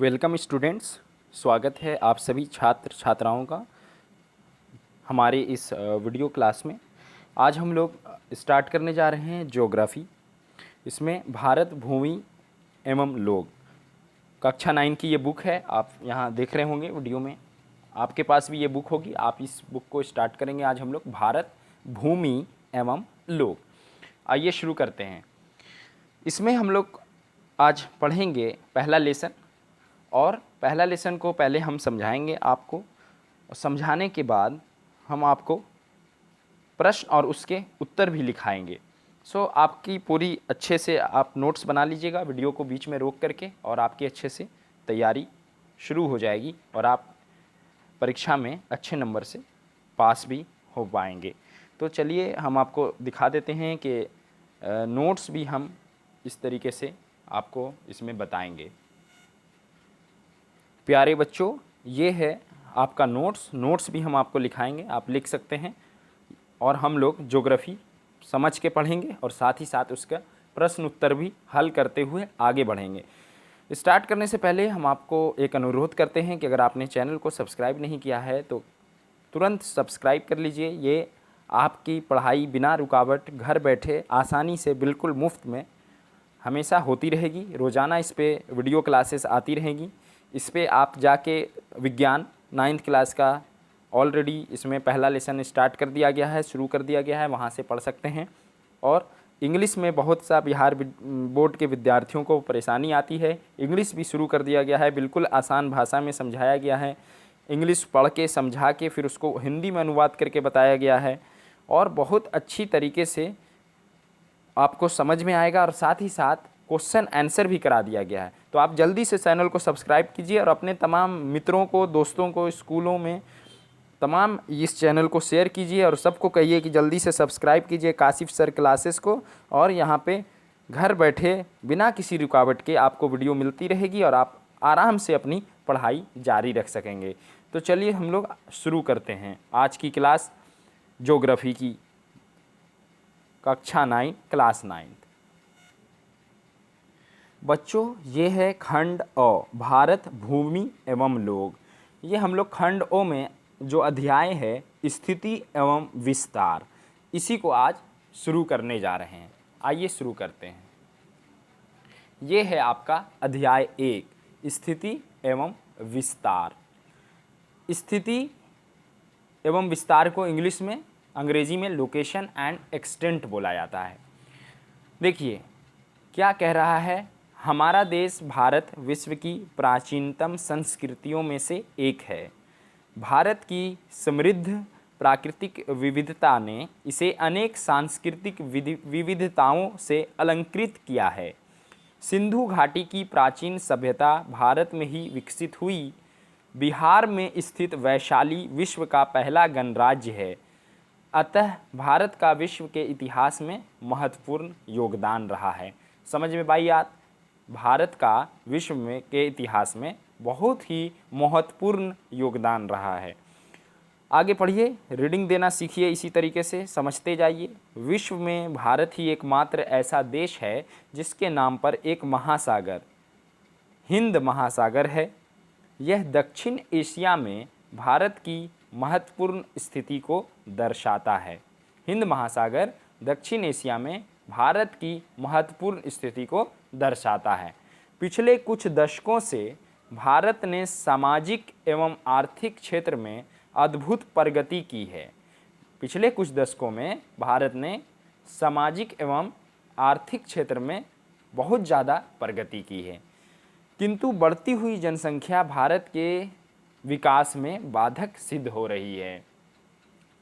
Welcome students. स्वागत है आप सभी छात्र छात्राओं का हमारे इस वीडियो क्लास में। आज हम लोग स्टार्ट करने जा रहे हैं ज्योग्राफी। इसमें भारत भूमि एवं लोग कक्षा 9 की ये बुक है। आप यहाँ देख रहे होंगे वीडियो में, आपके पास भी ये बुक होगी। आप इस बुक को स्टार्ट करेंगे। आज हम लोग भारत भूमि एवं लोग। आइए शुरू करते हैं। इसमें हम लोग आज पढ़ेंगे पहला लेसन, और पहला लेसन को पहले हम समझाएंगे आपको, और समझाने के बाद हम आपको प्रश्न और उसके उत्तर भी लिखाएंगे। आपकी पूरी अच्छे से आप नोट्स बना लीजिएगा वीडियो को बीच में रोक करके, और आपकी अच्छे से तैयारी शुरू हो जाएगी और आप परीक्षा में अच्छे नंबर से पास भी हो पाएंगे। तो चलिए हम आपको दिखा देते हैं कि नोट्स भी हम इस तरीके से आपको इसमें बताएंगे। प्यारे बच्चों, ये है आपका नोट्स भी हम आपको लिखाएंगे, आप लिख सकते हैं। और हम लोग ज्योग्राफी समझ के पढ़ेंगे और साथ ही साथ उसका प्रश्न उत्तर भी हल करते हुए आगे बढ़ेंगे। स्टार्ट करने से पहले हम आपको एक अनुरोध करते हैं कि अगर आपने चैनल को सब्सक्राइब नहीं किया है तो तुरंत सब्सक्राइब कर लीजिए। ये आपकी पढ़ाई बिना रुकावट घर बैठे आसानी से बिल्कुल मुफ्त में हमेशा होती रहेगी। रोज़ाना इस पर वीडियो क्लासेस आती रहेंगी। इस पर आप जाके विज्ञान 9th क्लास का ऑलरेडी इसमें पहला लेसन स्टार्ट कर दिया गया है, शुरू कर दिया गया है, वहाँ से पढ़ सकते हैं। और इंग्लिश में बहुत सा बिहार बोर्ड के विद्यार्थियों को परेशानी आती है, इंग्लिश भी शुरू कर दिया गया है। बिल्कुल आसान भाषा में समझाया गया है। इंग्लिश पढ़ के समझा के फिर उसको हिंदी में अनुवाद करके बताया गया है, और बहुत अच्छी तरीके से आपको समझ में आएगा। और साथ ही साथ क्वेश्चन आंसर भी करा दिया गया है। तो आप जल्दी से चैनल को सब्सक्राइब कीजिए और अपने तमाम मित्रों को, दोस्तों को, स्कूलों में तमाम इस चैनल को शेयर कीजिए और सबको कहिए कि जल्दी से सब्सक्राइब कीजिए काशिफ सर क्लासेस को। और यहाँ पे घर बैठे बिना किसी रुकावट के आपको वीडियो मिलती रहेगी और आप आराम से अपनी पढ़ाई जारी रख सकेंगे। तो चलिए हम लोग शुरू करते हैं आज की क्लास ज्योग्राफी की, कक्षा 9 क्लास 9। बच्चों, ये है खंड अ, भारत भूमि एवं लोग। ये हम लोग खंड ओ में जो अध्याय है स्थिति एवं विस्तार, इसी को आज शुरू करने जा रहे हैं। आइए शुरू करते हैं। ये है आपका अध्याय 1, स्थिति एवं विस्तार। स्थिति एवं विस्तार को इंग्लिश में, अंग्रेजी में लोकेशन एंड एक्सटेंट बोला जाता है। देखिए क्या कह रहा है। हमारा देश भारत विश्व की प्राचीनतम संस्कृतियों में से एक है। भारत की समृद्ध प्राकृतिक विविधता ने इसे अनेक सांस्कृतिक विविधताओं से अलंकृत किया है। सिंधु घाटी की प्राचीन सभ्यता भारत में ही विकसित हुई। बिहार में स्थित वैशाली विश्व का पहला गणराज्य है। अतः भारत का विश्व के इतिहास में महत्वपूर्ण योगदान रहा है। समझ में भाई बात, भारत का विश्व में के इतिहास में बहुत ही महत्वपूर्ण योगदान रहा है। आगे पढ़िए, रीडिंग देना सीखिए, इसी तरीके से समझते जाइए। विश्व में भारत ही एकमात्र ऐसा देश है जिसके नाम पर एक महासागर, हिंद महासागर है। यह दक्षिण एशिया में भारत की महत्वपूर्ण स्थिति को दर्शाता है। हिंद महासागर दक्षिण एशिया में भारत की महत्वपूर्ण स्थिति को दर्शाता है। पिछले कुछ दशकों से भारत ने सामाजिक एवं आर्थिक क्षेत्र में अद्भुत प्रगति की है। पिछले कुछ दशकों में भारत ने सामाजिक एवं आर्थिक क्षेत्र में बहुत ज़्यादा प्रगति की है, किंतु बढ़ती हुई जनसंख्या भारत के विकास में बाधक सिद्ध हो रही है।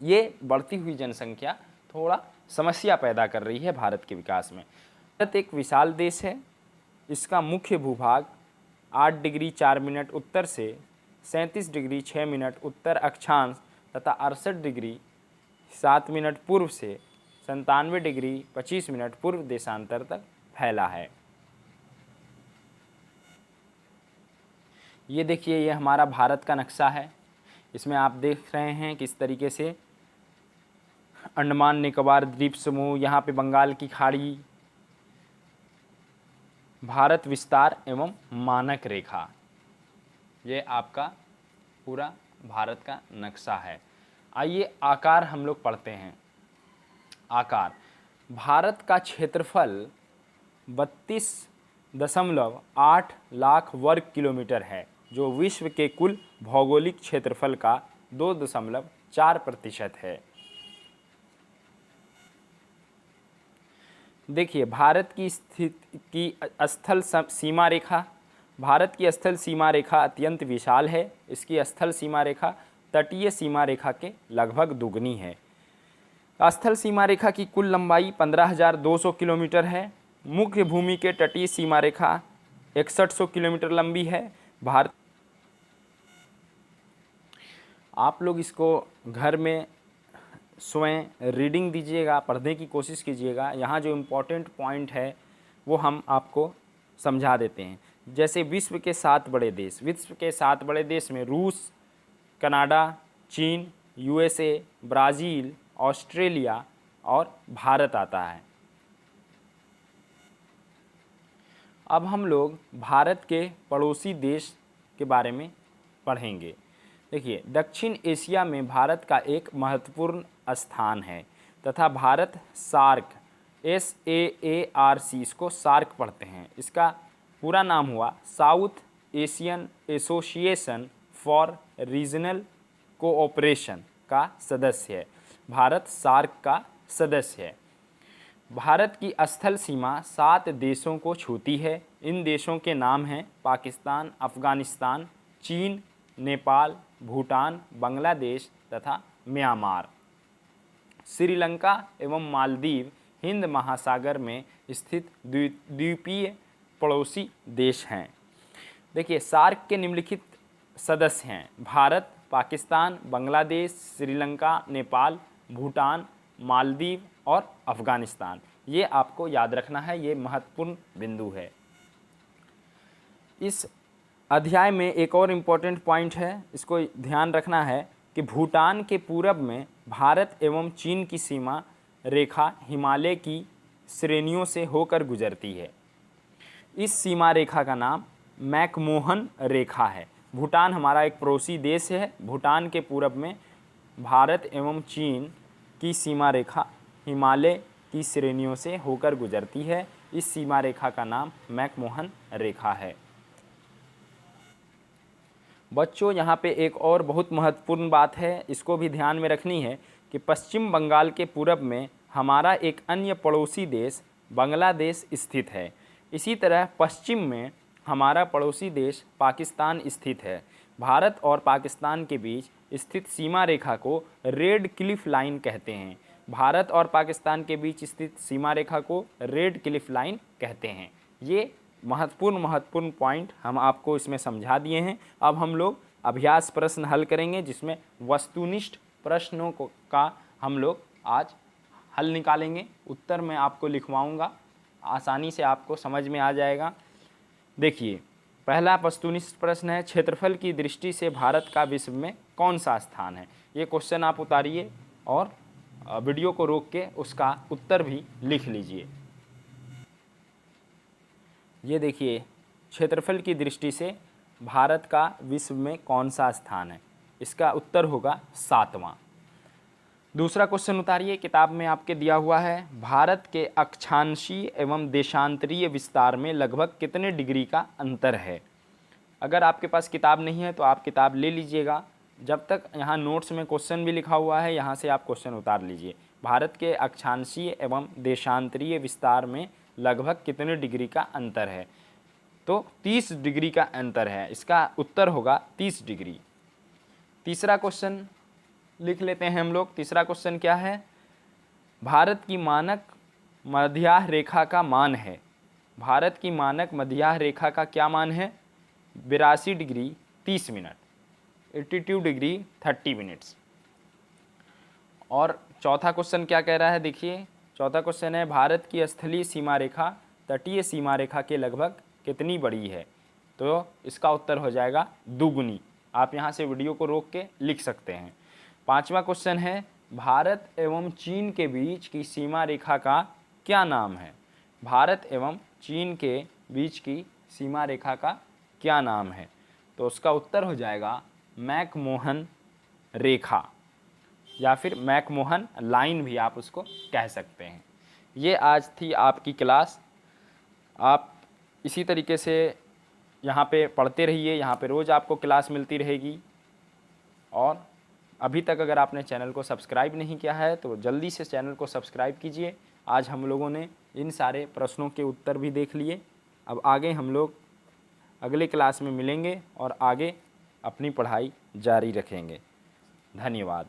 ये बढ़ती हुई जनसंख्या थोड़ा समस्या पैदा कर रही है भारत के विकास में। भारत एक विशाल देश है। इसका मुख्य भूभाग 8 डिग्री 4 मिनट उत्तर से 37 डिग्री 6 मिनट उत्तर अक्षांश तथा 68 डिग्री 7 मिनट पूर्व से 97 डिग्री 25 मिनट पूर्व देशांतर तक फैला है। ये देखिए, ये हमारा भारत का नक्शा है। इसमें आप देख रहे हैं किस तरीके से अंडमान निकोबार द्वीप समूह, यहाँ पे बंगाल की खाड़ी, भारत विस्तार एवं मानक रेखा, ये आपका पूरा भारत का नक्शा है। आइए आकार हम लोग पढ़ते हैं। आकार, भारत का क्षेत्रफल 32.8 लाख वर्ग किलोमीटर है, जो विश्व के कुल भौगोलिक क्षेत्रफल का 2.4% है। देखिए, भारत की स्थिति की स्थल सीमा रेखा, भारत की स्थल सीमा रेखा अत्यंत विशाल है। इसकी स्थल सीमा रेखा तटीय सीमा रेखा के लगभग दुगनी है। स्थल सीमा रेखा की कुल लंबाई 15,200 किलोमीटर है। मुख्य भूमि के तटीय सीमा रेखा 6100 किलोमीटर लंबी है। भारत, आप लोग इसको घर में स्वयं रीडिंग दीजिएगा, पढ़ने की कोशिश कीजिएगा। यहाँ जो इम्पोर्टेंट पॉइंट है वो हम आपको समझा देते हैं। जैसे विश्व के 7 बड़े देश, विश्व के 7 बड़े देश में रूस, कनाडा, चीन, यूएसए, ब्राज़ील, ऑस्ट्रेलिया और भारत आता है। अब हम लोग भारत के पड़ोसी देश के बारे में पढ़ेंगे। देखिए, दक्षिण एशिया में भारत का एक महत्वपूर्ण स्थान है तथा भारत सार्क, SAARC, इसको सार्क पढ़ते हैं, इसका पूरा नाम हुआ south Asian association for regional cooperation का सदस्य है। भारत सार्क का सदस्य है। भारत की स्थल सीमा 7 देशों को छूती है। इन देशों के नाम हैं पाकिस्तान, अफ़गानिस्तान, चीन, नेपाल, भूटान, बांग्लादेश तथा म्यांमार। श्रीलंका एवं मालदीव हिंद महासागर में स्थित द्वीपीय पड़ोसी देश हैं। देखिए, सार्क के निम्नलिखित सदस्य हैं भारत, पाकिस्तान, बांग्लादेश, श्रीलंका, नेपाल, भूटान, मालदीव और अफ़गानिस्तान। ये आपको याद रखना है, ये महत्वपूर्ण बिंदु है। इस अध्याय में एक और इम्पोर्टेंट पॉइंट है, इसको ध्यान रखना है कि भूटान के पूरब में भारत एवं चीन की सीमा रेखा हिमालय की श्रेणियों से होकर गुजरती है। इस सीमा रेखा का नाम मैकमोहन रेखा है। भूटान हमारा एक पड़ोसी देश है। भूटान के पूरब में भारत एवं चीन की सीमा रेखा हिमालय की श्रेणियों से होकर गुजरती है। इस सीमा रेखा का नाम मैकमोहन रेखा है। बच्चों, यहाँ पे एक और बहुत महत्वपूर्ण बात है, इसको भी ध्यान में रखनी है कि पश्चिम बंगाल के पूरब में हमारा एक अन्य पड़ोसी देश बांग्लादेश स्थित है। इसी तरह पश्चिम में हमारा पड़ोसी देश पाकिस्तान स्थित है। भारत और पाकिस्तान के बीच स्थित सीमा रेखा को रेड क्लिफ लाइन कहते हैं। भारत और पाकिस्तान के बीच स्थित सीमा रेखा को रेड क्लिफ लाइन कहते हैं। ये महत्वपूर्ण पॉइंट हम आपको इसमें समझा दिए हैं। अब हम लोग अभ्यास प्रश्न हल करेंगे, जिसमें वस्तुनिष्ठ प्रश्नों का हम लोग आज हल निकालेंगे। उत्तर मैं आपको लिखवाऊंगा, आसानी से आपको समझ में आ जाएगा। देखिए, पहला वस्तुनिष्ठ प्रश्न है, क्षेत्रफल की दृष्टि से भारत का विश्व में कौन सा स्थान है। ये क्वेश्चन आप उतारिए और वीडियो को रोक के उसका उत्तर भी लिख लीजिए। ये देखिए, क्षेत्रफल की दृष्टि से भारत का विश्व में कौन सा स्थान है। इसका उत्तर होगा 7वां। दूसरा क्वेश्चन उतारिए, किताब में आपके दिया हुआ है, भारत के अक्षांशीय एवं देशांतरीय विस्तार में लगभग कितने डिग्री का अंतर है। अगर आपके पास किताब नहीं है तो आप किताब ले लीजिएगा। जब तक यहाँ नोट्स में क्वेश्चन भी लिखा हुआ है, यहाँ से आप क्वेश्चन उतार लीजिए। भारत के अक्षांशीय एवं देशांतरीय विस्तार में लगभग कितने डिग्री का अंतर है, तो 30 डिग्री का अंतर है। इसका उत्तर होगा 30 डिग्री। तीसरा क्वेश्चन लिख लेते हैं हम लोग। तीसरा क्वेश्चन क्या है, भारत की मानक मध्याह्न रेखा का मान है। भारत की मानक मध्याह्न रेखा का क्या मान है, 82 डिग्री 30 मिनट, 82 डिग्री 30 मिनट्स। और चौथा क्वेश्चन क्या कह रहा है, देखिए चौथा क्वेश्चन है, भारत की स्थलीय सीमा रेखा तटीय सीमा रेखा के लगभग कितनी बड़ी है, तो इसका उत्तर हो जाएगा दुगुनी। आप यहाँ से वीडियो को रोक के लिख सकते हैं। पांचवा क्वेश्चन है, भारत एवं चीन के बीच की सीमा रेखा का क्या नाम है। भारत एवं चीन के बीच की सीमा रेखा का क्या नाम है, तो उसका उत्तर हो जाएगा मैकमोहन रेखा, या फिर मैकमोहन लाइन भी आप उसको कह सकते हैं। ये आज थी आपकी क्लास। आप इसी तरीके से यहाँ पे पढ़ते रहिए, यहाँ पे रोज़ आपको क्लास मिलती रहेगी। और अभी तक अगर आपने चैनल को सब्सक्राइब नहीं किया है तो जल्दी से चैनल को सब्सक्राइब कीजिए। आज हम लोगों ने इन सारे प्रश्नों के उत्तर भी देख लिए। अब आगे हम लोग अगले क्लास में मिलेंगे और आगे अपनी पढ़ाई जारी रखेंगे। धन्यवाद।